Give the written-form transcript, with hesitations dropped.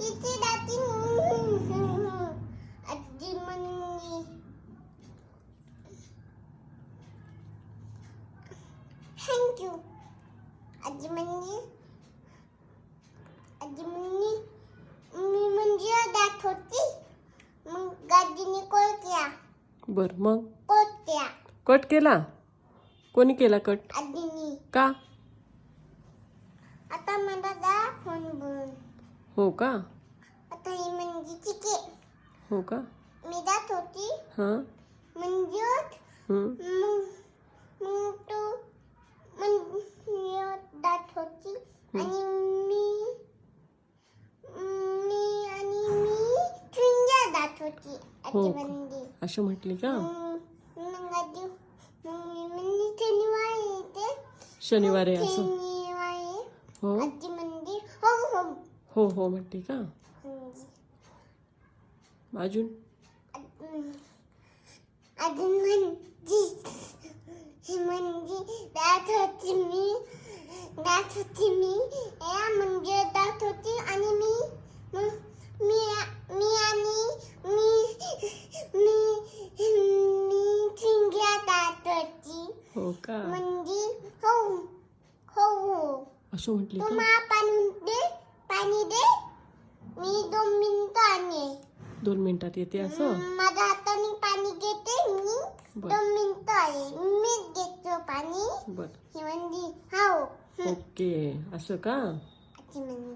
इथे जाती आजी म्हणली थँक्यू आजी म्हणली मी म्हणजे दात होती मग गाडीने कॉल केला बर मग कट केला कट केला कोणी केला कट आजीने का आता मला दा फोन बोल हो का आता ही म्हणजे चिके हो का मी दात होती हां म्हणजे हं. मग तो म्हणजे दात होती आणि मी चिंग्या दात होती हो आजी का? म्हणजे असं म्हटली का मग आजी मग मी म्हणजे शनिवारी येते शनिवारी असं शनिवारी हो आजी म्हणजे हो हो हो हो म्हटली का म्हणजे अजून अजून म्हणजे दात होती मी या म्हणजे दात होती आणि मी आणि मी चिंग्या दात होती हो का म्हणजे हो हो हो असं म्हटली तू का मला पाणी दे मी 2 मिनिटं आणि 2 मिनिटात येते असं माझ्या हाताने पाणी घेते मी बर. 2 मिनिटं आहे मीच घेतो पाणी बर ही म्हणली हो ओके असं का आजी म्हणली